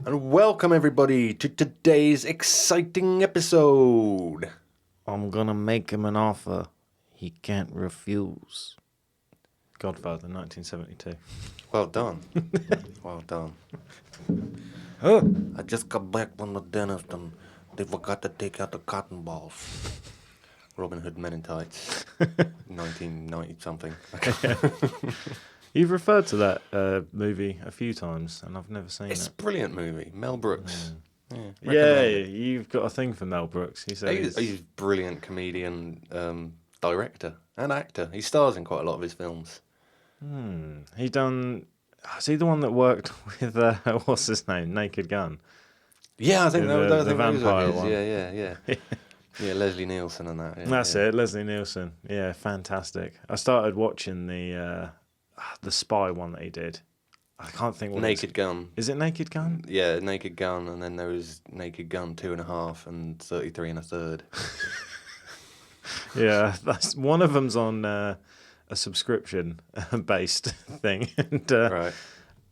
And welcome everybody to today's exciting episode. I'm gonna make him an offer he can't refuse. Godfather, 1972. Well done. Well done. I just got back from the dentist and they forgot to take out the cotton balls. Robin Hood Men in Tights. 1990 something. You've referred to that movie a few times, and I've never seen It's a it. brilliant movie. Mel Brooks. Yeah, you've got a thing for Mel Brooks. He says He's a brilliant comedian, director and actor. He stars in quite a lot of his films. he done. Is he the one that worked with what's his name, Naked Gun? Yeah, I think The that vampire was one. Yeah. Yeah, Leslie Nielsen and that. Yeah, That's it, Leslie Nielsen. Yeah, fantastic. I started watching the spy one that he did. I can't think what Naked Gun. Is it Naked Gun? Yeah, Naked Gun, and then there was Naked Gun 2.5 and 33 1/3. Yeah, that's one of them's on a subscription based thing, and Right.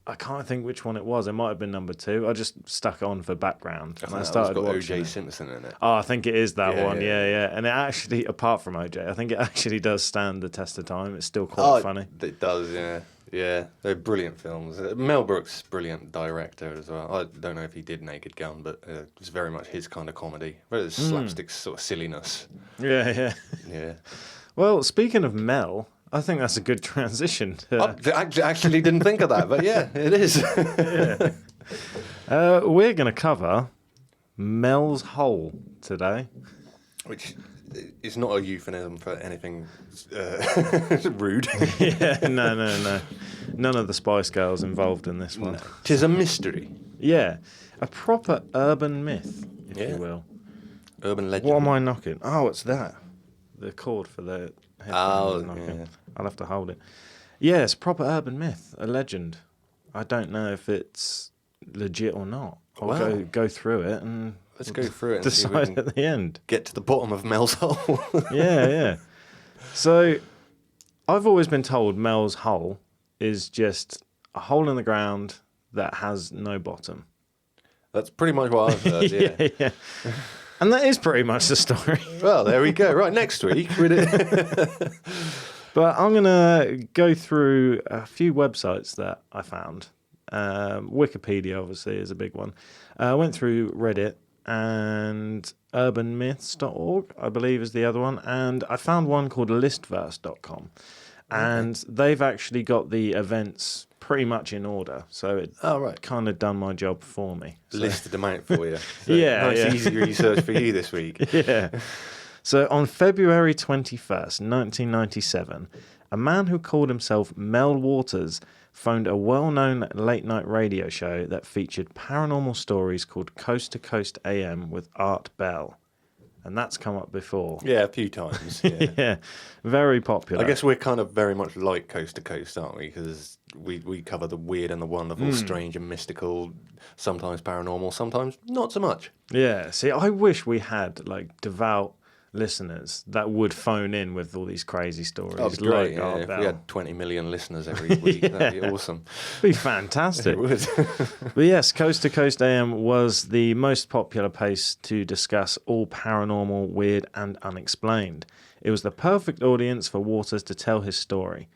I can't think which one it was. It might have been number 2. I just stuck it on for background, and I That's started got watching. O.J. it. Simpson in it. Oh, I think it is that Yeah, one. yeah. Yeah. And it actually, apart from OJ, I think it actually does stand the test of time. It's still quite funny. It does, yeah. Yeah, they're brilliant films. Mel Brooks, brilliant director as well. I don't know if he did Naked Gun, but it was very much his kind of comedy. Very slapstick sort of silliness. Yeah. Yeah. Well, speaking of Mel, I think that's a good transition. I actually didn't think of that, but yeah, it is. We're going to cover Mel's Hole today. Which is not a euphemism for anything rude. Yeah, no. None of the Spice Girls involved in this one. Tis a mystery. Yeah, a proper urban myth, if Yeah. you will. Urban legend. What am I knocking? Oh, it's that. The cord for the headphones is knocking. yeah. I'll have to hold it. Yeah, it's a proper urban myth, a legend. I don't know if it's legit or not. I'll Wow. go through it and Let's go through it and see if we decide can at the end. get to the bottom of Mel's hole. Yeah. So, I've always been told Mel's hole is just a hole in the ground that has no bottom. That's pretty much what I've heard, yeah. Yeah. And that is pretty much the story. Well, there we go. Right, next week. But I'm going to go through a few websites that I found. Wikipedia, obviously, is a big one. I went through Reddit and urbanmyths.org, I believe is the other one. And I found one called listverse.com. And they've actually got the events pretty much in order. So it kind of done my job for me. So. Listed them out for you. So Yeah, nice, yeah. easy research for you this week. Yeah. So on February 21st, 1997, a man who called himself Mel Waters phoned a well-known late-night radio show that featured paranormal stories called Coast to Coast AM with Art Bell. And that's come up before. Yeah, a few times. Yeah. Yeah, very popular. I guess we're kind of very much like Coast to Coast, aren't we? Because we cover the weird and the wonderful, strange and mystical, sometimes paranormal, sometimes not so much. Yeah, see, I wish we had, like, devout listeners that would phone in with all these crazy stories. That'd be great, like yeah. Art If Bell. we had 20 million listeners every week, that'd be awesome. It'd be fantastic. It would. But yes, Coast to Coast AM was the most popular place to discuss all paranormal, weird, and unexplained. It was the perfect audience for Waters to tell his story.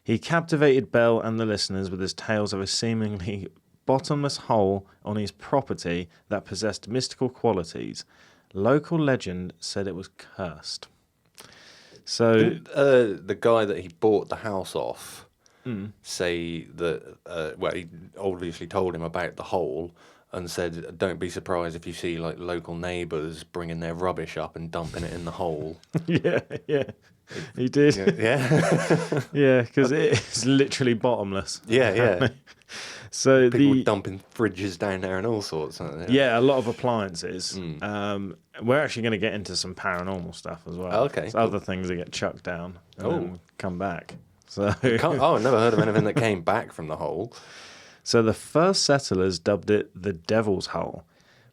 He captivated Bell and the listeners with his tales of a seemingly bottomless hole on his property that possessed mystical qualities. Local legend said it was cursed. So, Didn't the guy that he bought the house off say that, he obviously told him about the hole and said, don't be surprised if you see like local neighbours bringing their rubbish up and dumping it in the hole. yeah, he did. Yeah. Yeah, because it's literally bottomless. Yeah. So People dumping fridges down there and all sorts. Aren't they? yeah, a lot of appliances. We're actually going to get into some paranormal stuff as well. Okay, It's other things that get chucked down and then come back. So, I've never heard of anything that came back from the hole. so the first settlers dubbed it the Devil's Hole,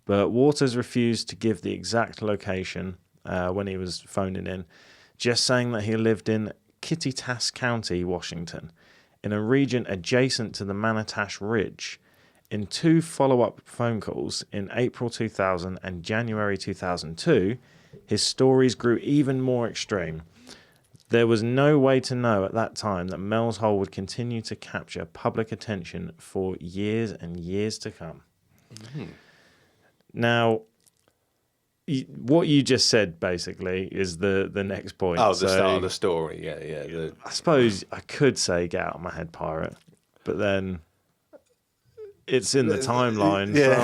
but Waters refused to give the exact location when he was phoning in, just saying that he lived in Kittitas County, Washington, in a region adjacent to the Manatash Ridge. In 2 follow-up phone calls in April 2000 and January 2002, his stories grew even more extreme. There was no way to know at that time that Mel's Hole would continue to capture public attention for years and years to come. Mm-hmm. Now, what you just said, basically, is the next point. Oh, the start of the story, yeah. I suppose I could say get out of my head, pirate, but then it's in the timeline. Yeah.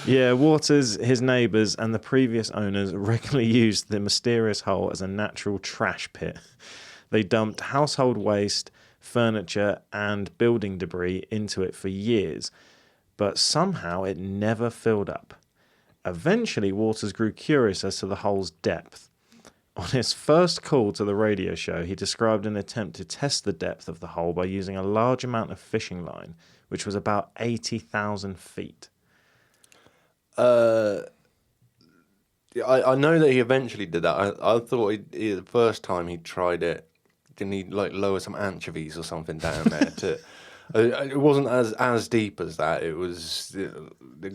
So, Waters, his neighbours and the previous owners regularly used the mysterious hole as a natural trash pit. They dumped household waste, furniture and building debris into it for years, but somehow it never filled up. Eventually, Waters grew curious as to the hole's depth. On his first call to the radio show, he described an attempt to test the depth of the hole by using a large amount of fishing line, which was about 80,000 feet. I know that he eventually did that. I thought the first time he tried it, didn't he lower some anchovies or something down there to... It wasn't as deep as that. It was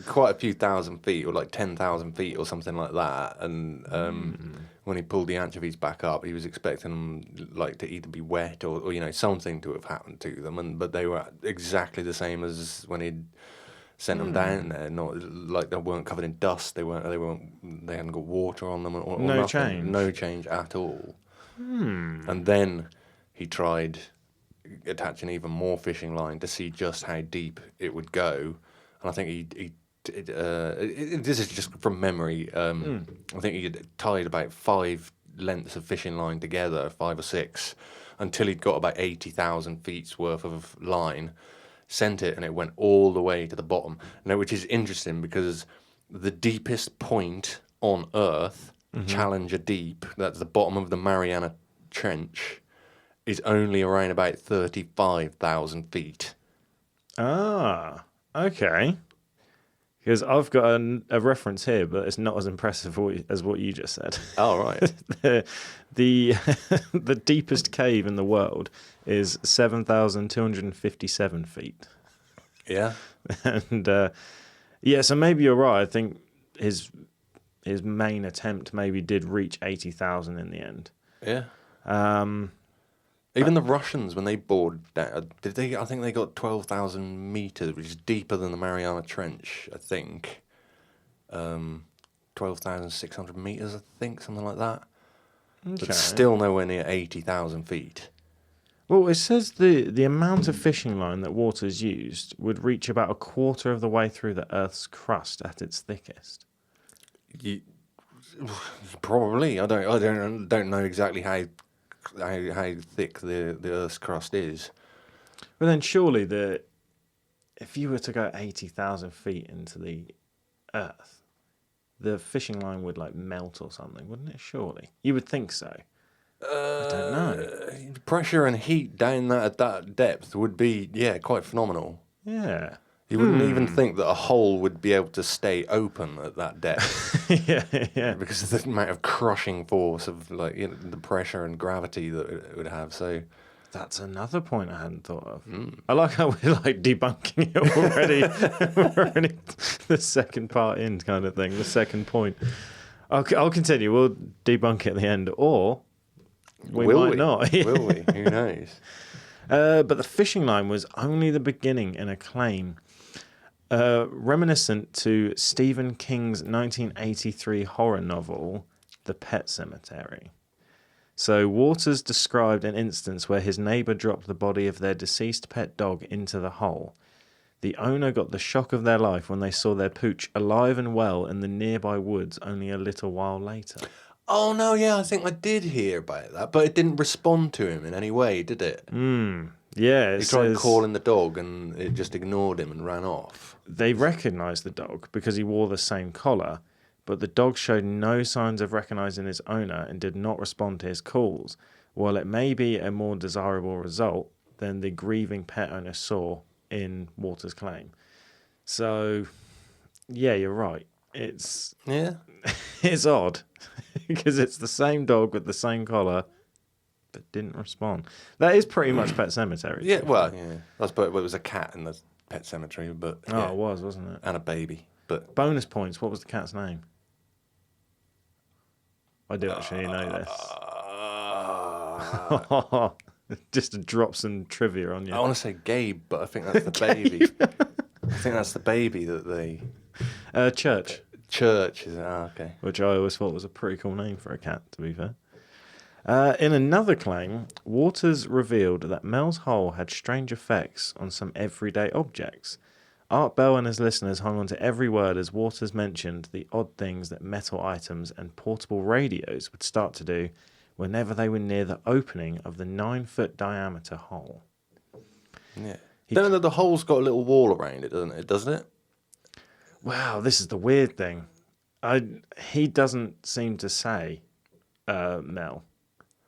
quite a few thousand feet, or like 10,000 feet or something like that. And when he pulled the anchovies back up, he was expecting them to either be wet or something to have happened to them. But they were exactly the same as when he'd sent them down there. Not like they weren't covered in dust. They hadn't got water on them or no nothing. change. No change at all. And then he tried attaching even more fishing line to see just how deep it would go, and I think this is just from memory. I think he tied about 5 lengths of fishing line together, 5 or 6, until he'd got about 80,000 feet's worth of line. Sent it, and it went all the way to the bottom. Now, which is interesting because the deepest point on Earth, Challenger Deep, that's the bottom of the Mariana Trench, is only around about 35,000 feet. Ah, okay. Because I've got a reference here, but it's not as impressive as what you just said. Oh, right. the deepest cave in the world is 7,257 feet. Yeah. And, so maybe you're right. I think his main attempt maybe did reach 80,000 in the end. Yeah. Even the Russians, when they bored down, I think they got 12,000 meters, which is deeper than the Mariana Trench, I think. 12,600 meters, I think, something like that. Okay. But still nowhere near 80,000 feet. Well, it says the amount of fishing line that Waters used would reach about a quarter of the way through the Earth's crust at its thickest. Probably. I don't know exactly how thick the Earth's crust is. But then surely if you were to go 80,000 feet into the Earth, the fishing line would melt or something, wouldn't it? Surely. You would think so. I don't know. Pressure and heat down at that depth would be, quite phenomenal. Yeah. You wouldn't even think that a hole would be able to stay open at that depth. yeah. Because of the amount of crushing force of the pressure and gravity that it would have. So that's another point I hadn't thought of. I like how we're debunking it already. We're already the second part in kind of thing, the second point. I'll continue. We'll debunk it at the end, or we might not. Will we? Who knows? But the fishing line was only the beginning in a claim reminiscent to Stephen King's 1983 horror novel, The Pet Cemetery. So Waters described an instance where his neighbour dropped the body of their deceased pet dog into the hole. The owner got the shock of their life when they saw their pooch alive and well in the nearby woods only a little while later. Oh, no, yeah, I think I did hear about that, but it didn't respond to him in any way, did it? Yeah. He tried calling the dog and it just ignored him and ran off. They recognised the dog because he wore the same collar, but the dog showed no signs of recognising his owner and did not respond to his calls. While it may be a more desirable result than the grieving pet owner saw in Waters' claim. So, yeah, you're right. It's odd because it's the same dog with the same collar, but didn't respond. That is pretty much Pet Sematary. Yeah, well, yeah. I suppose it was a cat in the Pet Cemetery, but yeah. Oh, it was, wasn't it? And a baby, but bonus points. What was the cat's name? I do actually know this. Just drops some trivia on you. I want to say Gabe, but I think that's the baby. I think that's the baby that they. Church. Church is okay. Which I always thought was a pretty cool name for a cat, to be fair. In another claim, Waters revealed that Mel's hole had strange effects on some everyday objects. Art Bell and his listeners hung on to every word as Waters mentioned the odd things that metal items and portable radios would start to do whenever they were near the opening of the 9-foot diameter hole. Yeah. Then the hole's got a little wall around it, doesn't it? Wow, this is the weird thing. He doesn't seem to say, Mel.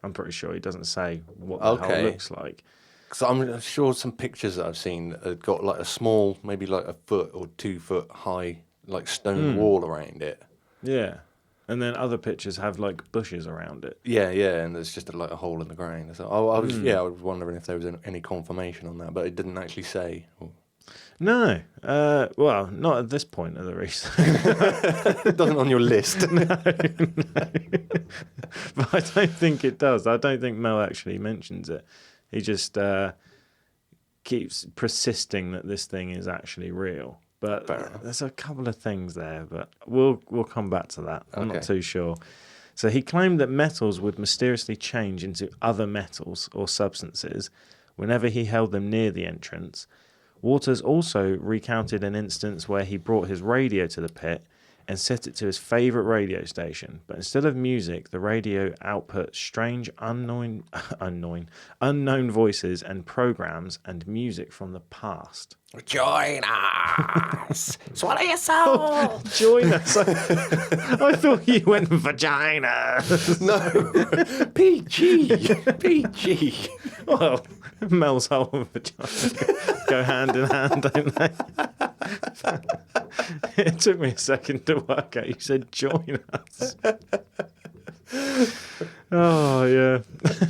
I'm pretty sure he doesn't say what the hole looks like. Because I'm sure some pictures that I've seen have got like a small, maybe like a foot or 2 foot high, like stone wall around it. Yeah. And then other pictures have like bushes around it. Yeah, and there's just like a hole in the ground. So I was wondering if there was any confirmation on that, but it didn't actually say. No. Well, not at this point of the research. It doesn't on your list. No. But I don't think it does. I don't think Mel actually mentions it. He just keeps persisting that this thing is actually real. But there's a couple of things there, but we'll come back to that. I'm not too sure. So he claimed that metals would mysteriously change into other metals or substances whenever he held them near the entrance. Waters also recounted an instance where he brought his radio to the pit and set it to his favourite radio station, but instead of music, the radio output strange unknown voices and programs and music from the past. Join us! Swallow your soul! Join us! I thought you went vagina. No, PG. Well, Mel's hole and vagina go hand in hand, don't they? It took me a second to work out. You said join us. Oh, yeah.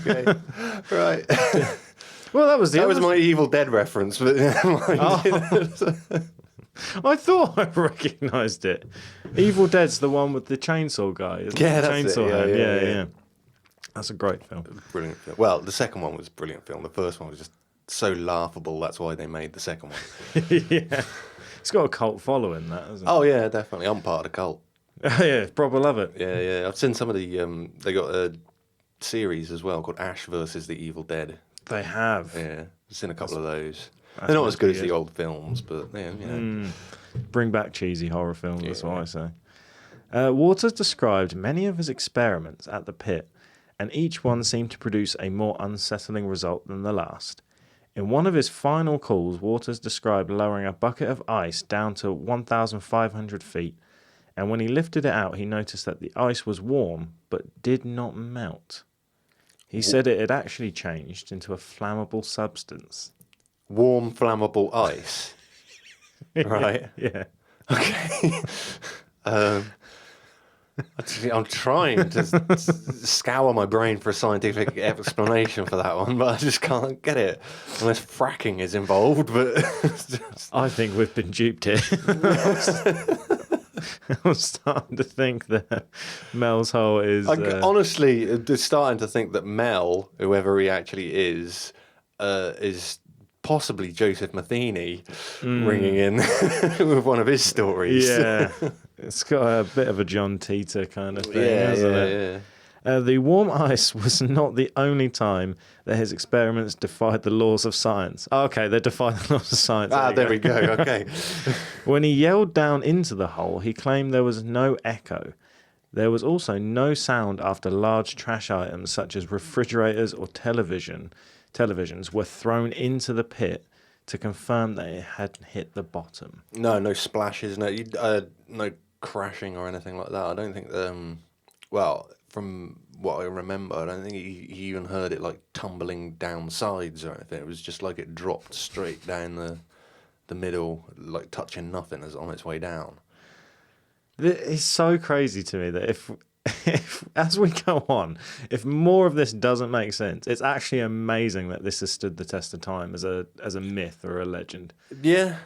Okay. Right. Well, that was my Evil Dead reference, but I thought I recognised it. Evil Dead's the one with the chainsaw guy, isn't it? That's chainsaw it. Yeah. That's a great film. Brilliant film. Well, the second one was a brilliant film. The first one was just so laughable. That's why they made the second one. Yeah. It's got a cult following, that, hasn't it? Oh, yeah, definitely. I'm part of the cult. Yeah, proper love it. Yeah. I've seen some of the... they got a series as well called Ash versus the Evil Dead. They have. Yeah, I've seen a couple of those. They're not as good as the old films, but yeah, you know. Bring back cheesy horror films, that's what I say. Waters described many of his experiments at the pit, and each one seemed to produce a more unsettling result than the last. In one of his final calls, Waters described lowering a bucket of ice down to 1,500 feet, and when he lifted it out, he noticed that the ice was warm, but did not melt. He said it had actually changed into a flammable substance. Warm, flammable ice? Right. Yeah. Okay. I'm trying to scour my brain for a scientific explanation for that one, but I just can't get it unless fracking is involved. But I think we've been duped here. I'm starting to think that Mel's hole is... honestly, starting to think that Mel, whoever he actually is possibly Joseph Matheny ringing in with one of his stories. Yeah. It's got a bit of a John Titor kind of thing, hasn't it? Yeah. The warm ice was not the only time that his experiments defied the laws of science. Oh, okay, they defied the laws of science. There we go. Okay. When he yelled down into the hole, he claimed there was no echo. There was also no sound after large trash items such as refrigerators or televisions were thrown into the pit to confirm that it had hit the bottom. No splashes, no crashing or anything like that. I don't think from what I remember, I don't think he even heard it like tumbling down sides or anything. It was just like it dropped straight down the middle, like touching nothing as on its way down. It's so crazy to me that as we go on, if more of this doesn't make sense, it's actually amazing that this has stood the test of time as a myth or a legend. Yeah.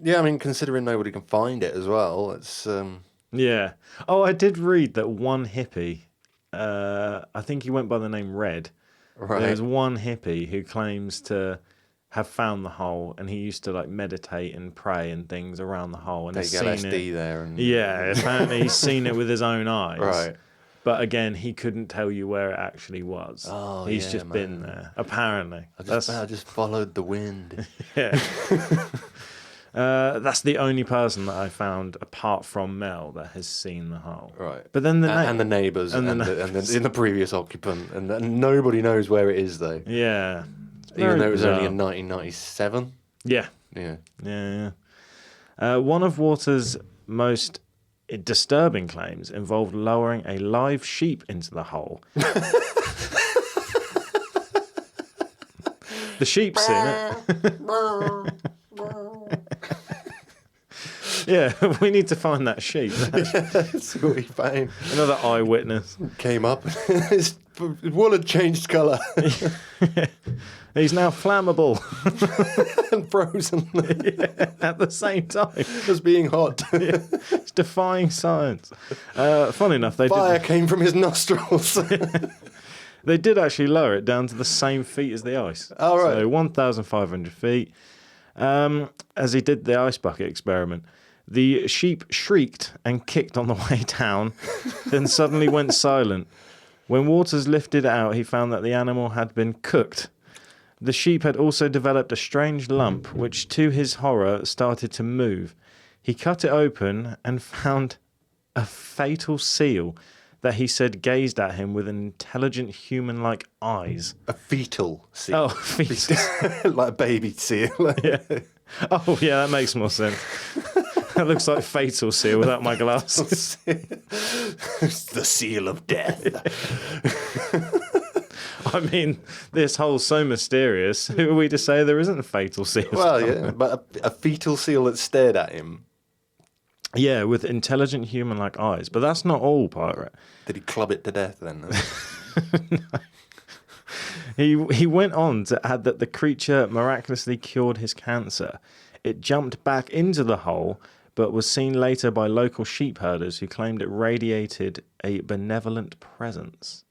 Yeah, I mean, considering nobody can find it as well, it's... Yeah. Oh, I did read that one hippie, I think he went by the name Red. Right. There's one hippie who claims to have found the hole, and he used to like meditate and pray and things around the hole. And Take he's seen LSD it. there. And... Yeah, apparently he's seen it with his own eyes. Right. But again, he couldn't tell you where it actually was. Oh, he's yeah, just man. been there, apparently. I just followed the wind. Yeah. That's the only person that I found, apart from Mel, that has seen the hole. Right. But then and the neighbours and the previous occupant. And nobody knows where it is, though. Yeah. Even though it was only in 1997. Yeah. Yeah. Yeah. One of Waters' most disturbing claims involved lowering a live sheep into the hole. The sheep's seen it. Yeah, we need to find that sheep. That's what he found. Another eyewitness. Came up, his wool had changed colour. He's now flammable. And frozen. Yeah, at the same time. As being hot. Yeah, it's defying science. Funny enough, Fire came from his nostrils. They did actually lower it down to the same feet as the ice. Oh, right. So 1,500 feet. As he did the ice bucket experiment, the sheep shrieked and kicked on the way down, then suddenly went silent. When Waters lifted it out, he found that the animal had been cooked. The sheep had also developed a strange lump, which, to his horror, started to move. He cut it open and found a fatal seal that he said gazed at him with intelligent human-like eyes. A fetal seal. Oh, fetal. Like a baby seal. Yeah. Oh, yeah, that makes more sense. That looks like fatal seal without my glasses. The seal of death. I mean, this hole's so mysterious. Who are we to say there isn't a fatal seal? Well, yeah, but a fetal seal that stared at him. Yeah, with intelligent human-like eyes. But that's not all, Pirate. Did he club it to death then? No. He went on to add that the creature miraculously cured his cancer. It jumped back into the hole, but was seen later by local sheep herders who claimed it radiated a benevolent presence.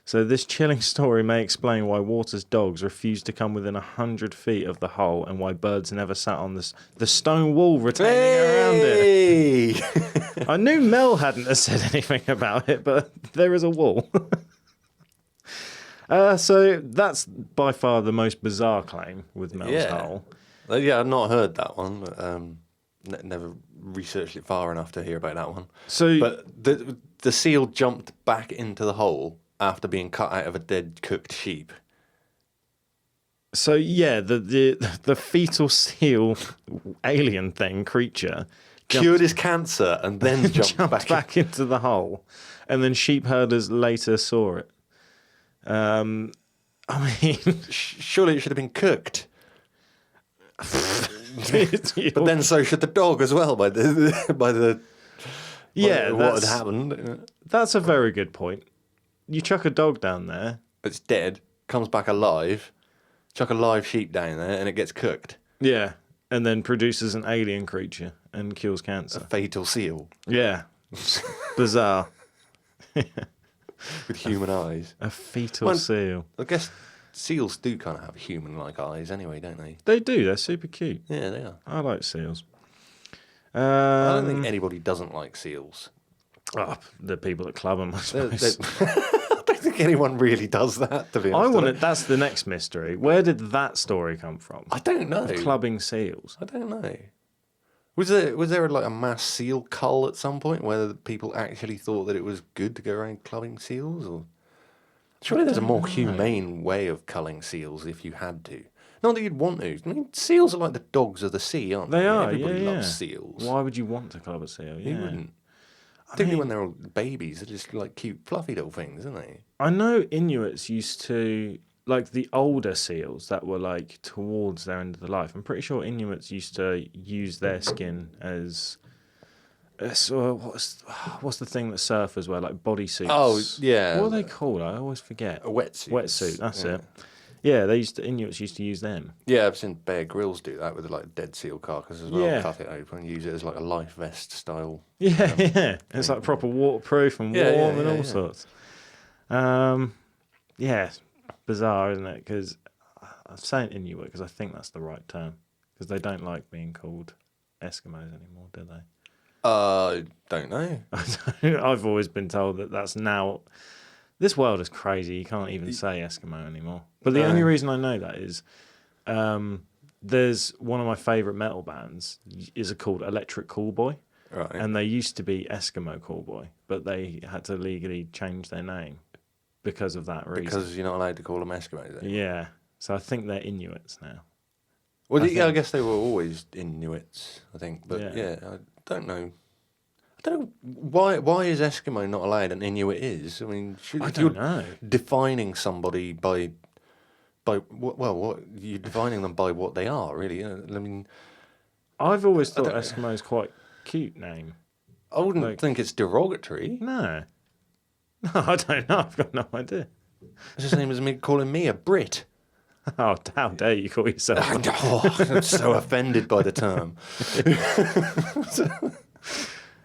So this chilling story may explain why Waters' dogs refused to come within 100 feet of the hole and why birds never sat on the stone wall retaining around it. I knew Mel hadn't said anything about it, but there is a wall. So that's by far the most bizarre claim with Mel's hole. Yeah, I've not heard that one. But, never researched it far enough to hear about that one. So, but the seal jumped back into the hole after being cut out of a dead cooked sheep. So yeah, the fetal seal alien creature cured his cancer and then jumped back into the hole, and then sheep herders later saw it. I mean, surely it should have been cooked. But then so should the dog as well what had happened. That's a very good point. You chuck a dog down there, it's dead, comes back alive. Chuck a live sheep down there and it gets cooked. Yeah, and then produces an alien creature and kills cancer. A fatal seal. Yeah, bizarre. With human eyes. A fetal seal. I guess seals do kind of have human-like eyes anyway, don't they? They do. They're super cute. Yeah, they are. I like seals. I don't think anybody doesn't like seals. Oh, the people that club them, I suppose. I don't think anyone really does that, to be honest. That's the next mystery. Where did that story come from? I don't know. Clubbing seals. I don't know. Was there like a mass seal cull at some point where people actually thought that it was good to go around clubbing seals? Or surely there's a more humane way of culling seals if you had to. Not that you'd want to. I mean, seals are like the dogs of the sea, aren't they? They are. Everybody yeah, loves seals. Why would you want to club a seal? Yeah. You wouldn't. Particularly when they're all babies, they're just like cute, fluffy little things, aren't they? I know Inuits used to, like the older seals that were like towards their end of the life. I'm pretty sure Inuits used to use their skin as What's the thing that surfers wear, like bodysuits? Oh, yeah. What are they called? I always forget. A wetsuit. Wetsuit, that's it. Yeah, Inuits used to use them. Yeah, I've seen Bear Grylls do that with like a dead seal carcass as well. Yeah. Cut it open and use it as like a life vest style. Yeah. It's like proper waterproof and warm and all sorts. Yeah, it's bizarre, isn't it? Because I'm saying Inuit because I think that's the right term. Because they don't like being called Eskimos anymore, do they? Don't know. I've always been told that that's now. This world is crazy. You can't even say Eskimo anymore. But the only reason I know that is there's one of my favourite metal bands is called Electric Callboy. Right. And they used to be Eskimo Callboy, but they had to legally change their name because of that reason. Because you're not allowed to call them Eskimos. Yeah. So I think they're Inuits now. Well, I guess they were always Inuits, I think. But I don't know. I don't know why is Eskimo not allowed and Inuit is. I mean, I don't know. Defining somebody by what you're defining them by what they are, really. I mean, I've always thought Eskimo's quite a cute name. I wouldn't think it's derogatory. No, I don't know. I've got no idea. It's the same as me calling me a Brit. Oh, how dare you call yourself? I'm so offended by the term.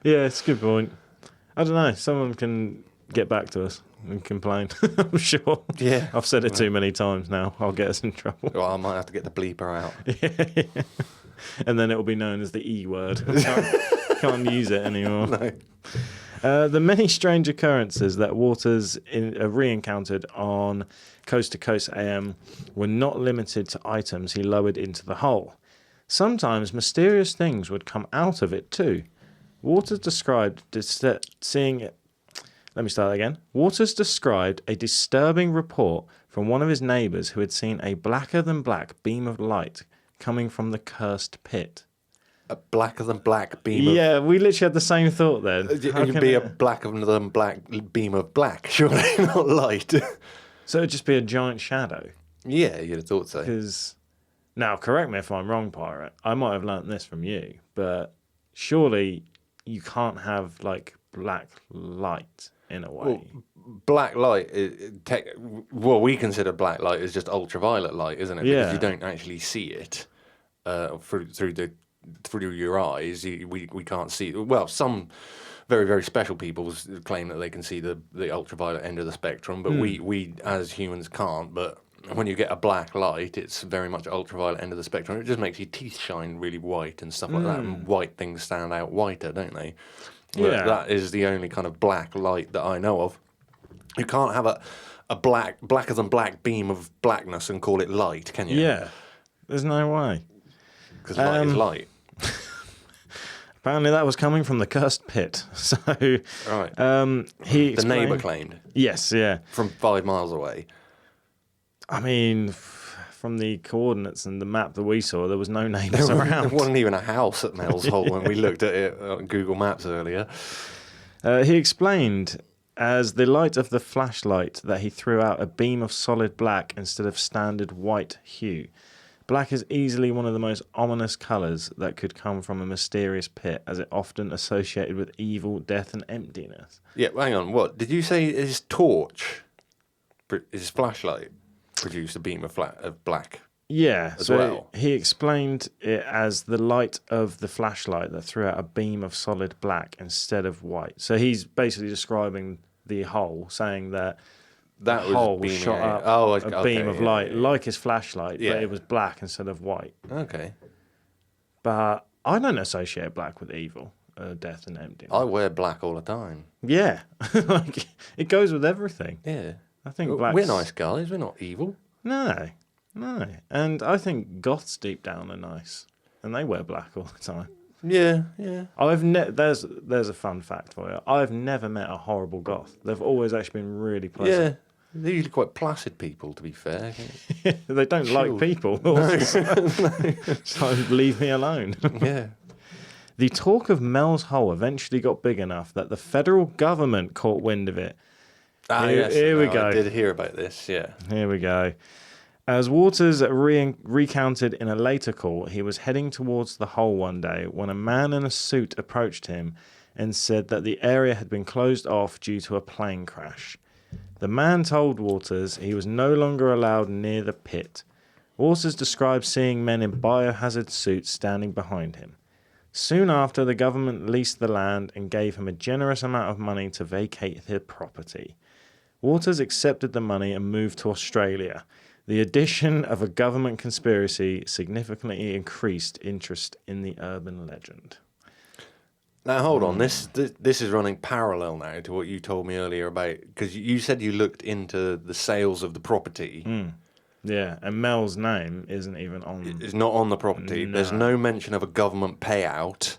Yeah, it's a good point. I don't know. Someone can get back to us and complain. I'm sure. Yeah. I've said it too many times now. I'll get us in trouble. Well, I might have to get the bleeper out. Yeah. And then it will be known as the E word. Can't use it anymore. No. The many strange occurrences that Waters re-encountered on Coast to Coast AM were not limited to items he lowered into the hole. Sometimes mysterious things would come out of it too. Waters described seeing it. Let me start again. Waters described a disturbing report from one of his neighbours who had seen a blacker-than-black beam of light coming from the cursed pit. A blacker than black beam of... Yeah, we literally had the same thought then. It would be a blacker than black beam of black, surely, not light. So it would just be a giant shadow. Yeah, you'd have thought so. Because, now, correct me if I'm wrong, Pirate. I might have learnt this from you, but surely you can't have, like, black light in a way. Well, black light, what we consider black light is just ultraviolet light, isn't it? Because you don't actually see it through your eyes. We can't see. Well, some very, very special people claim that they can see the ultraviolet end of the spectrum, but we as humans can't. But when you get a black light, it's very much ultraviolet end of the spectrum. It just makes your teeth shine really white and stuff like that. And white things stand out whiter, don't they? Yeah. That is the only kind of black light that I know of. You can't have a blacker than black beam of blackness and call it light, can you? Yeah. There's no way. Because light is light. Apparently that was coming from the cursed pit. So, right. The neighbour claimed. Yes, yeah. From 5 miles away. I mean, from the coordinates and the map that we saw, there was no neighbours around. There wasn't even a house at Mel's Hole when we looked at it on Google Maps earlier. He explained as the light of the flashlight that he threw out a beam of solid black instead of standard white hue. Black is easily one of the most ominous colours that could come from a mysterious pit, as it often associated with evil, death and emptiness. Yeah, hang on, what? Did you say his torch, his flashlight, produced a beam of black? Yeah, as well. He explained it as the light of the flashlight that threw out a beam of solid black instead of white. So he's basically describing the hole, saying that that the hole was shot up a beam of light, like his flashlight, but it was black instead of white. Okay. But I don't associate black with evil, death and emptiness. I wear black all the time. Yeah, like it goes with everything. Yeah. I think black. We're nice guys. We're not evil. No, and I think goths deep down are nice, and they wear black all the time. Yeah. There's a fun fact for you. I've never met a horrible goth. They've always actually been really pleasant. Yeah, they're usually quite placid people, to be fair. They don't like people. No. So leave me alone. Yeah. The talk of Mel's Hole eventually got big enough that the federal government caught wind of it. Here we go. I did hear about this, yeah. Here we go. As Waters recounted in a later call, he was heading towards the hole one day when a man in a suit approached him and said that the area had been closed off due to a plane crash. The man told Waters he was no longer allowed near the pit. Waters described seeing men in biohazard suits standing behind him. Soon after, the government leased the land and gave him a generous amount of money to vacate the property. Waters accepted the money and moved to Australia. The addition of a government conspiracy significantly increased interest in the urban legend. Now, hold on. This is running parallel now to what you told me earlier about... Because you said you looked into the sales of the property. Yeah, and Mel's name isn't even on... It's not on the property. No. There's no mention of a government payout.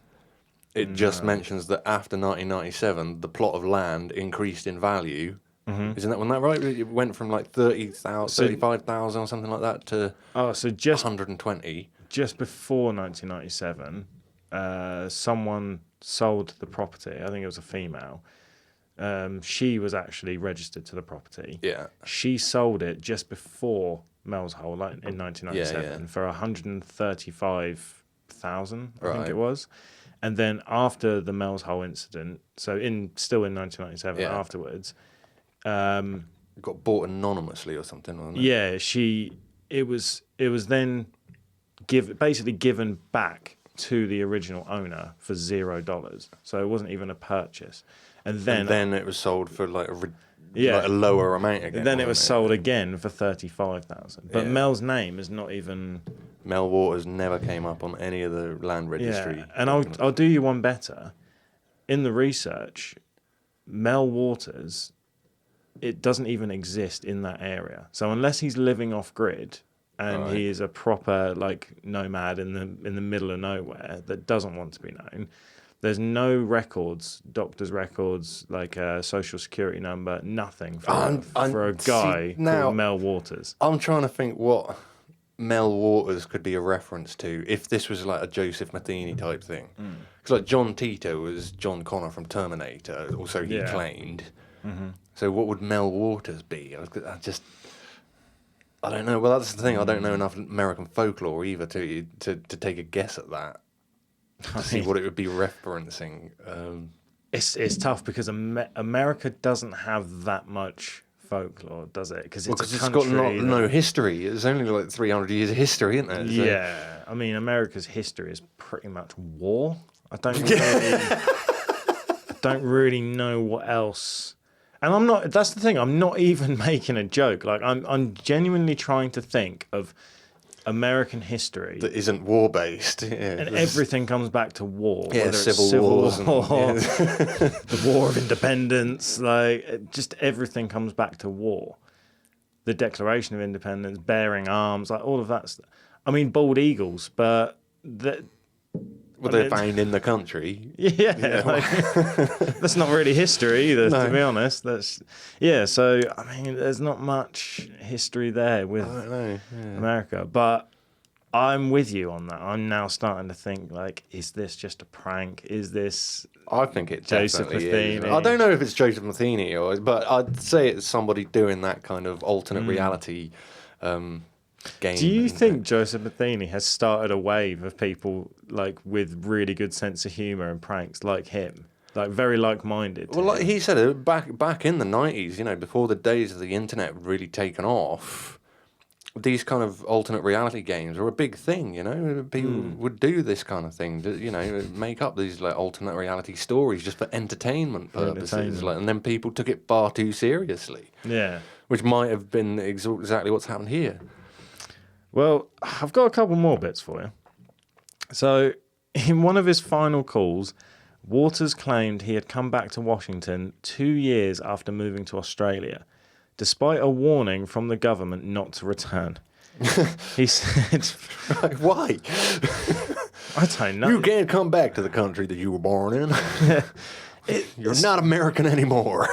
It just mentions that after 1997, the plot of land increased in value. Wasn't that right? It went from like 35,000 or something like that to 120. Just before 1997, someone sold the property. I think it was a female. She was actually registered to the property. Yeah. She sold it just before Mel's Hole, like in 1997, for 135,000, I think it was. And then after the Mel's Hole incident, so still in 1997 afterwards, got bought anonymously or something, wasn't it? Yeah, it was then basically given back to the original owner for $0. So it wasn't even a purchase. And then it was sold for like a lower amount again. And then it was sold again for 35,000. But Mel's name is not even... Mel Waters never came up on any of the land registry. Yeah, and I'll do you one better. In the research, Mel Waters, it doesn't even exist in that area. So unless he's living off grid and he is a proper like nomad in the middle of nowhere that doesn't want to be known, there's no records, doctor's records, like a social security number, nothing for a guy called Mel Waters. I'm trying to think what Mel Waters could be a reference to if this was like a Joseph Matheny type thing. Because like John Tito was John Connor from Terminator, also he claimed. So what would Mel Waters be? I don't know. Well, that's the thing. I don't know enough American folklore either to take a guess at that. To see what it would be referencing. It's tough because America doesn't have that much folklore, does it? Because it's got no history. It's only like 300 years of history, isn't it? So. Yeah. I mean, America's history is pretty much war. I don't really know what else. And I'm not... That's the thing. I'm not even making a joke. Like, I'm genuinely trying to think of American history that isn't war-based. Yeah, and everything comes back to war. Yeah, whether civil it's wars. The War of Independence. Like, just everything comes back to war. The Declaration of Independence, bearing arms, like all of that stuff. I mean, bald eagles, but... they're found in the country. Yeah. That's not really history either, to be honest. So, I mean, there's not much history there with America. But I'm with you on that. I'm now starting to think, like, is this just a prank? Is this... I think it Joseph definitely Matheny? is. I don't know if it's Joseph Matheny, but I'd say it's somebody doing that kind of alternate reality game. Do you think Joseph Matheny has started a wave of people like with really good sense of humour and pranks like him, like very like-minded? Well, like he said, back in the 90s, before the days of the internet really taken off, these kind of alternate reality games were a big thing. People would do this kind of thing, make up these like alternate reality stories just for entertainment purposes, and then people took it far too seriously. Yeah, which might have been exactly what's happened here. Well, I've got a couple more bits for you. So, in one of his final calls, Waters claimed he had come back to Washington 2 years after moving to Australia, despite a warning from the government not to return. He said... Why? I don't know. You can't come back to the country that you were born in. You're not American anymore.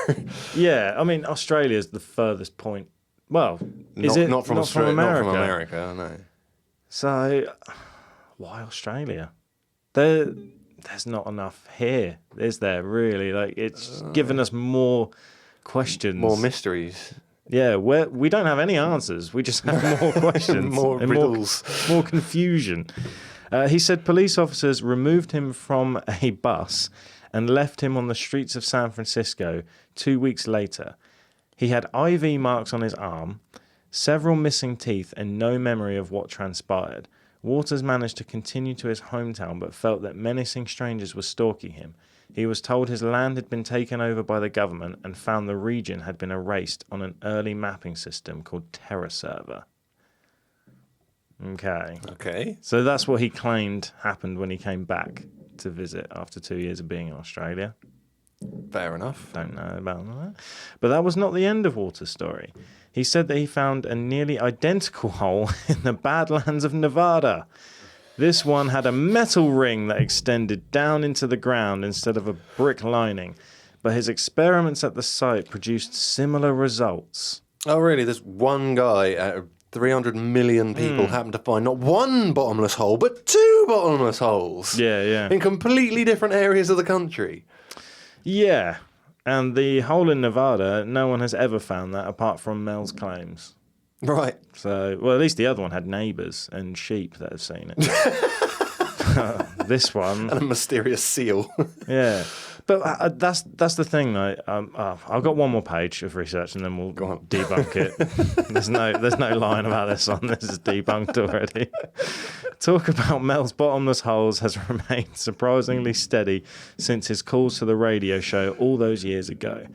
Yeah, I mean, Australia's the furthest point. Well, not from America? Not from America, no. So, why Australia? There's not enough here, is there, really? Like, it's given us more questions. More mysteries. Yeah, we don't have any answers. We just have more questions. More riddles. More confusion. He said police officers removed him from a bus and left him on the streets of San Francisco 2 weeks later. He had IV marks on his arm, several missing teeth, and no memory of what transpired. Waters managed to continue to his hometown, but felt that menacing strangers were stalking him. He was told his land had been taken over by the government and found the region had been erased on an early mapping system called TerraServer. Okay. So that's what he claimed happened when he came back to visit after 2 years of being in Australia. Fair enough. Don't know about that. But that was not the end of Waters' story. He said that he found a nearly identical hole in the Badlands of Nevada. This one had a metal ring that extended down into the ground instead of a brick lining. But his experiments at the site produced similar results. Oh, really? There's one guy out of 300 million people happened to find not one bottomless hole, but two bottomless holes. Yeah. In completely different areas of the country. Yeah. And the hole in Nevada, no one has ever found that apart from Mel's claims. Right. So, well, at least the other one had neighbours and sheep that have seen it. This one... And a mysterious seal. Yeah. But that's the thing, though. I've got one more page of research and then we'll debunk it. There's no lying about this one. This is debunked already. Talk about Mel's bottomless holes has remained surprisingly steady since his calls to the radio show all those years ago.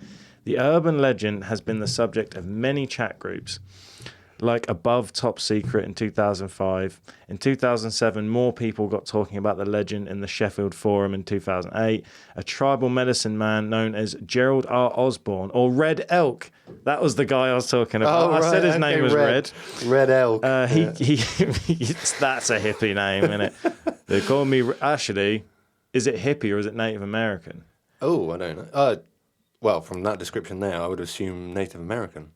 The urban legend has been the subject of many chat groups, like Above Top Secret in 2005. In 2007, more people got talking about the legend in the Sheffield Forum in 2008. A tribal medicine man known as Gerald R. Osborne, or Red Elk. That was the guy I was talking about. Oh, right. I said his name was Red. Red Elk. That's a hippie name, isn't it? They call me... Actually, is it hippie or is it Native American? Oh, I don't know. Well, from that description there, I would assume Native American.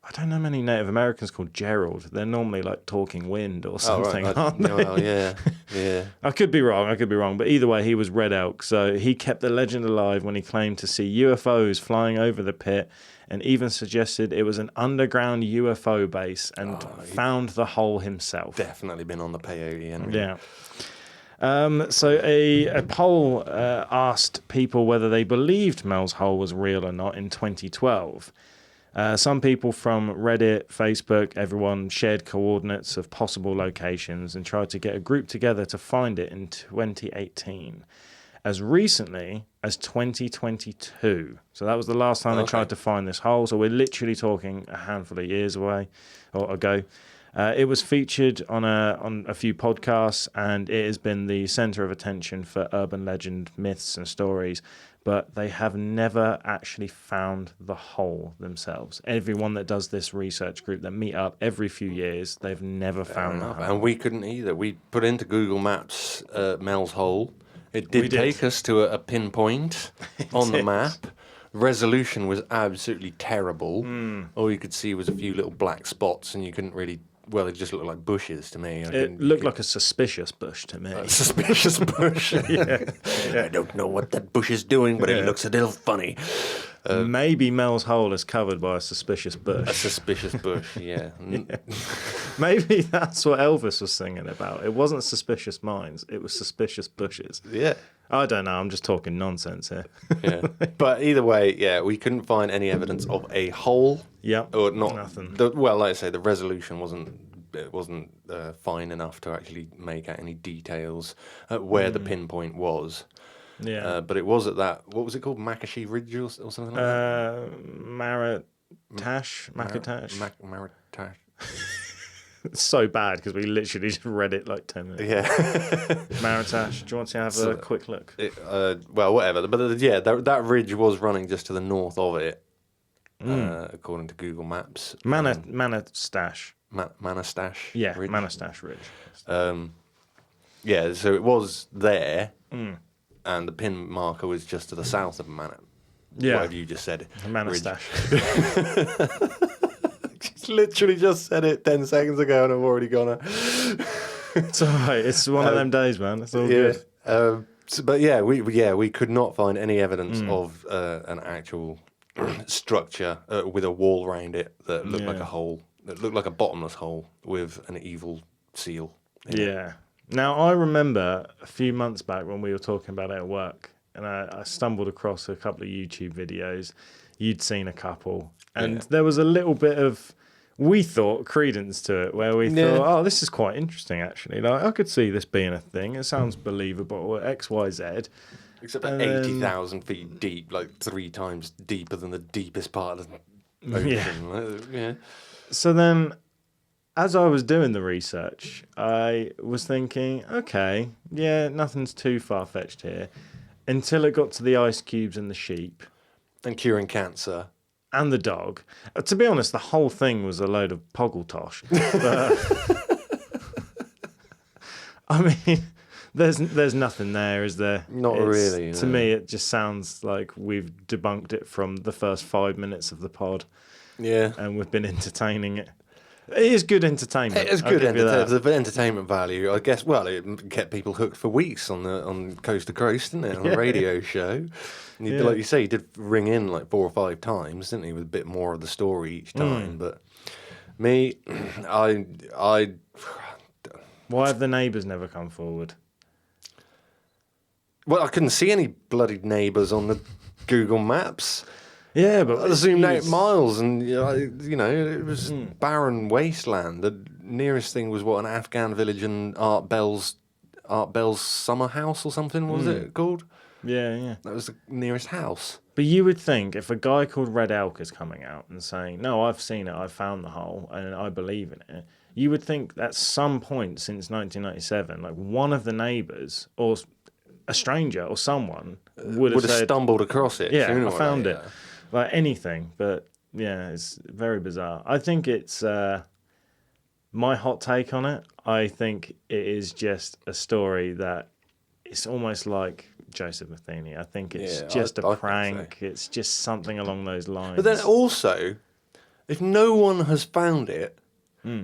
I don't know many Native Americans called Gerald. They're normally like Talking Wind or something, aren't they? Oh, yeah. I could be wrong. But either way, he was Red Elk. So he kept the legend alive when he claimed to see UFOs flying over the pit and even suggested it was an underground UFO base and found the hole himself. Definitely been on the peyote. Anyway. Yeah. So a poll asked people whether they believed Mel's hole was real or not in 2012. Some people from Reddit, Facebook, everyone shared coordinates of possible locations and tried to get a group together to find it in 2018. As recently as 2022. So that was the last time they tried to find this hole. So we're literally talking a handful of years ago. It was featured on a few podcasts, and it has been the center of attention for urban legend, myths, and stories. But they have never actually found the hole themselves. Everyone that does this research group that meet up every few years, they've never found the hole. And we couldn't either. We put into Google Maps Mel's hole. It did take us to a pinpoint on the map. Resolution was absolutely terrible. All you could see was a few little black spots, and you couldn't really... Well, it just looked like bushes to me. It looked like a suspicious bush to me. A suspicious bush. Yeah. I don't know what that bush is doing, but it looks a little funny. Maybe Mel's hole is covered by a suspicious bush. A suspicious bush, yeah. Maybe that's what Elvis was singing about. It wasn't suspicious minds, it was suspicious bushes. Yeah. I don't know, I'm just talking nonsense here. Yeah. But either way, yeah, we couldn't find any evidence of a hole. Yeah. Or not. Nothing. Well, like I say, the resolution wasn't fine enough to actually make out any details at where the pinpoint was. Yeah. But it was at that, what was it called? Makashee Ridge or something like that? Maratash? Maratash. It's so bad because we literally just read it like 10 minutes. Yeah. Maratash. Do you want to have a quick look? Well, whatever. But yeah, that ridge was running just to the north of it, according to Google Maps. Manastash. Manastash. Yeah, Ridge. Manastash Ridge. Yeah, so it was there, and the pin marker was just to the south of whatever you just said. Manastash. Literally just said it 10 seconds ago, and I've already gone. It's all right. It's one of them days, man. It's all good. But yeah, we could not find any evidence of an actual structure with a wall around it that looked like a hole. That looked like a bottomless hole with an evil seal. Yeah. Now, I remember a few months back when we were talking about it at work, and I stumbled across a couple of YouTube videos. You'd seen a couple, and there was a little bit of, we thought, credence to it, where we thought, oh, this is quite interesting, actually. Like, I could see this being a thing. It sounds believable, or X, Y, Z. Except at 80,000 feet deep, like 3 times deeper than the deepest part of the ocean. Yeah. So then, as I was doing the research, I was thinking, okay, yeah, nothing's too far-fetched here, until it got to the ice cubes and the sheep. And curing cancer. And the dog. To be honest, the whole thing was a load of poggletosh. I mean, there's nothing there, is there? Not really. To me, it just sounds like we've debunked it from the first 5 minutes of the pod. Yeah. And we've been entertaining it. It is good entertainment. It is good entertainment value. I guess. Well, it kept people hooked for weeks on Coast to Coast, didn't it? On a radio show. And like you say, he did ring in like 4 or 5 times, didn't he, with a bit more of the story each time. But me, I. Why have the neighbours never come forward? Well, I couldn't see any bloody neighbours on the Google Maps. Yeah, but I zoomed out miles, and it was barren wasteland. The nearest thing was an Afghan village in Art Bell's summer house or something. What was it called? Yeah. That was the nearest house. But you would think if a guy called Red Elk is coming out and saying, "No, I've seen it, I've found the hole, and I believe in it," you would think at some point since 1997, like one of the neighbours or a stranger or someone would have said, stumbled across it. Yeah, I found it. Like anything, but yeah, it's very bizarre. I think it's my hot take on it. I think it is just a story that it's almost like Joseph Matheny. I think it's just a prank. So. It's just something along those lines. But then also, if no one has found it,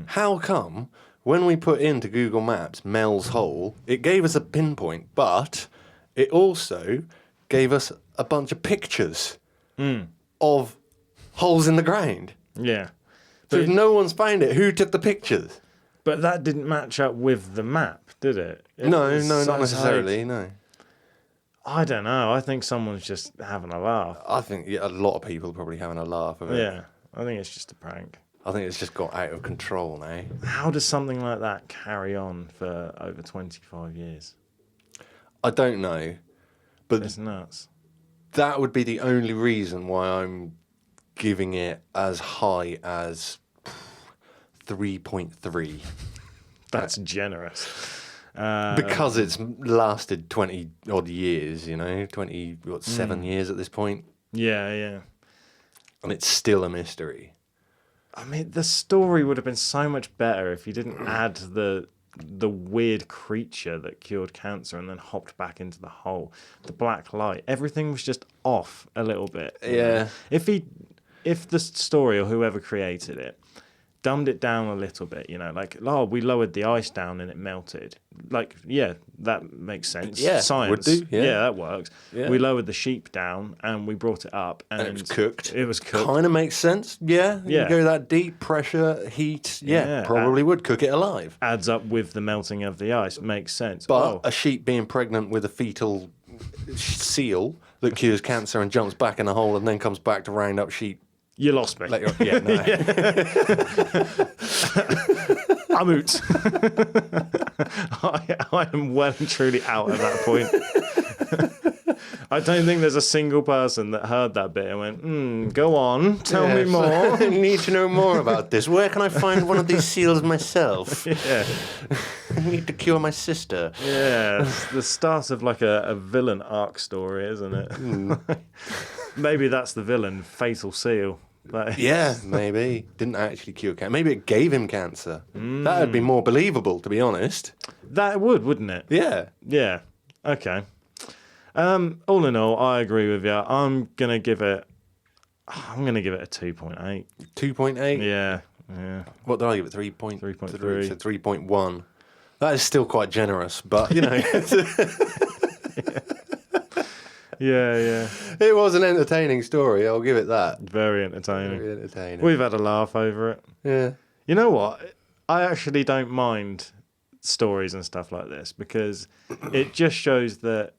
how come when we put into Google Maps Mel's Hole, it gave us a pinpoint, but it also gave us a bunch of pictures of holes in the ground. Yeah. So if no one's found it, who took the pictures? But that didn't match up with the map, did it? No, not necessarily, no. I don't know. I think someone's just having a laugh. I think a lot of people are probably having a laugh of it. Yeah, I think it's just a prank. I think it's just got out of control now. How does something like that carry on for over 25 years? I don't know. But it's nuts. That would be the only reason why I'm giving it as high as 3.3. That's generous. Because it's lasted 20 odd years, 7 years at this point. Yeah. And it's still a mystery. I mean, the story would have been so much better if you didn't add the weird creature that cured cancer and then hopped back into the hole. The black light. Everything was just off a little bit. Yeah. If the story or whoever created it dumbed it down a little bit, we lowered the ice down and it melted. That makes sense. Yeah, science. Would do, yeah. That works. Yeah. We lowered the sheep down and we brought it up and it was cooked. It was cooked. Kind of makes sense. Yeah. You go that deep, pressure, heat. Yeah. Probably would cook it alive. Adds up with the melting of the ice. Makes sense. But a sheep being pregnant with a fetal seal that cures cancer and jumps back in the hole and then comes back to round up sheep. You lost me. No. I'm out. I am well and truly out at that point. I don't think there's a single person that heard that bit and went, go on, tell me more. I need to know more about this. Where can I find one of these seals myself? Yeah. I need to cure my sister. Yeah, it's the start of like a villain arc story, isn't it? Maybe that's the villain, Fatal Seal. Yeah, maybe. Didn't actually cure cancer. Maybe it gave him cancer. That would be more believable, to be honest. That would, wouldn't it? Yeah. Yeah. Okay. All in all, I agree with you. I'm gonna give it a 2.8. 2.8? Yeah. What did I give it? 3.3. 3.3. So 3.1. That is still quite generous, but Yeah. It was an entertaining story, I'll give it that. Very entertaining. Very entertaining. We've had a laugh over it. Yeah. You know what? I actually don't mind stories and stuff like this because it just shows that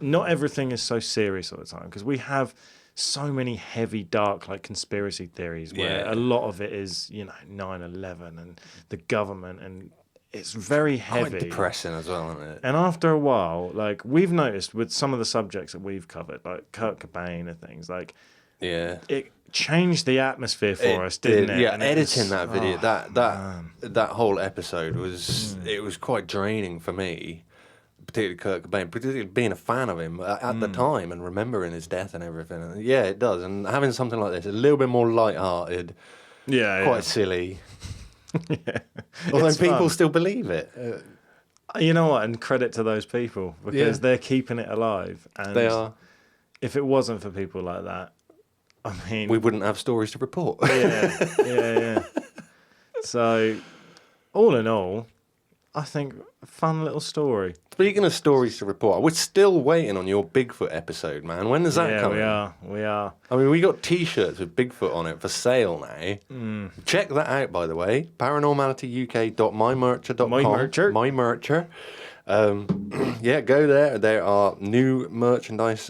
not everything is so serious all the time, because we have so many heavy, dark, like conspiracy theories where a lot of it is, 9/11 and the government, and it's very heavy. Quite depressing as well, isn't it? And after a while, like we've noticed with some of the subjects that we've covered, like Kurt Cobain and things, like it changed the atmosphere for us, didn't it? Yeah, and editing that video, that whole episode was it was quite draining for me. Particularly Kurt Cobain, particularly being a fan of him at the time and remembering his death and everything. And yeah, it does. And having something like this, a little bit more light-hearted, quite silly. Although people still believe it. You know what? And credit to those people, because they're keeping it alive. And they are. If it wasn't for people like that, I mean... we wouldn't have stories to report. Yeah. So, all in all, I think a fun little story. Speaking of stories to report, we're still waiting on your Bigfoot episode, man. When does that come? We are. I mean, we got T-shirts with Bigfoot on it for sale now. Check that out, by the way. Paranormalityuk.mymercher.com. My Mercher. Yeah, go there. There are new merchandise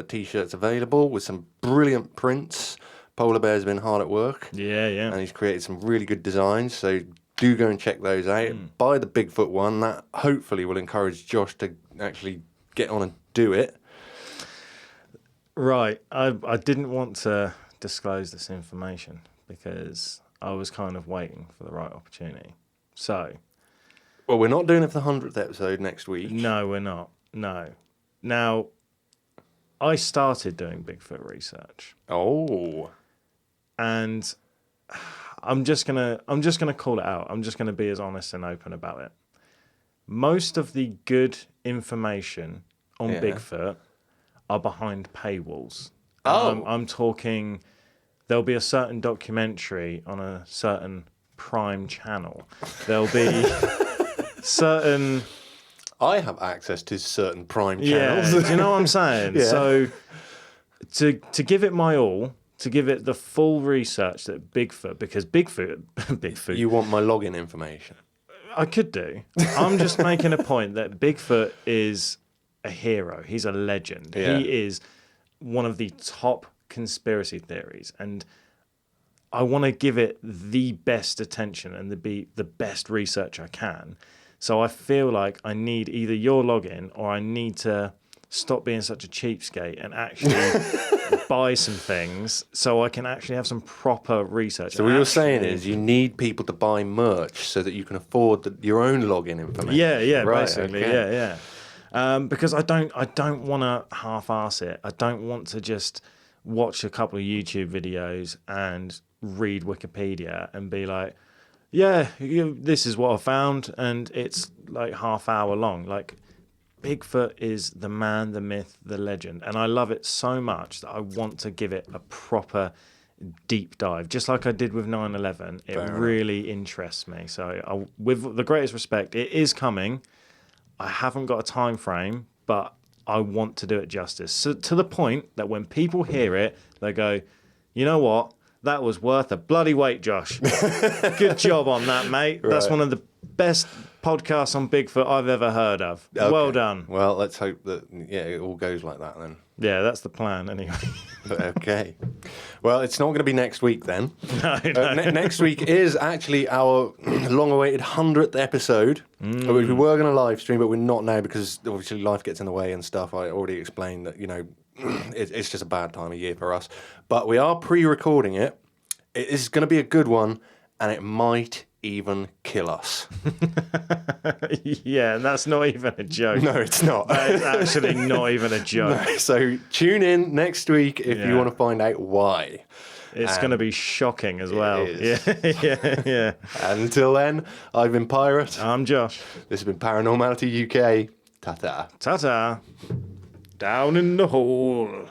T-shirts available with some brilliant prints. Polar Bear's been hard at work. Yeah. And he's created some really good designs, so... do go and check those out. Buy the Bigfoot one. That hopefully will encourage Josh to actually get on and do it. Right. I didn't want to disclose this information because I was kind of waiting for the right opportunity. So... well, we're not doing it for the 100th episode next week. No, we're not. No. Now, I started doing Bigfoot research. Oh. And... I'm just gonna call it out. I'm just gonna be as honest and open about it. Most of the good information on Bigfoot are behind paywalls. I'm talking. There'll be a certain documentary on a certain Prime channel. There'll be certain. I have access to certain Prime channels. Yeah, do you know what I'm saying? So, to give it my all. To give it the full research that Bigfoot, because Bigfoot... You want my login information? I could do. I'm just making a point that Bigfoot is a hero. He's a legend. Yeah. He is one of the top conspiracy theories. And I want to give it the best attention and the best research I can. So I feel like I need either your login or I need to stop being such a cheapskate and actually... buy some things so I can actually have some proper research. So what you're saying is you need people to buy merch so that you can afford your own login information. Yeah, right, basically, okay. Because I don't want to half-ass it. I don't want to just watch a couple of YouTube videos and read Wikipedia and be like, yeah, this is what I found, and it's like half hour long. Like, Bigfoot is the man, the myth, the legend. And I love it so much that I want to give it a proper deep dive. Just like I did with 9/11. It really interests me. So with the greatest respect, it is coming. I haven't got a time frame, but I want to do it justice. So to the point that when people hear it, they go, you know what? That was worth a bloody wait, Josh. Good job on that, mate. Right. That's one of the best podcasts on Bigfoot I've ever heard of. Okay. Well done. Well, let's hope that it all goes like that then. Yeah, that's the plan anyway. Okay. Well, it's not going to be next week then. No. Next week is actually our long-awaited 100th episode, which we were going to live stream, but we're not now because obviously life gets in the way and stuff. I already explained that, it's just a bad time of year for us. But we are pre-recording it. It is going to be a good one, and it might even kill us. Yeah, and that's not even a joke. No, it's not. That is actually not even a joke. No, so tune in next week if you want to find out why. It's going to be shocking as well. Yeah. Until then, I've been Pirate. I'm Josh. This has been Paranormality UK. Ta-ta. Ta-ta. Down in the hole.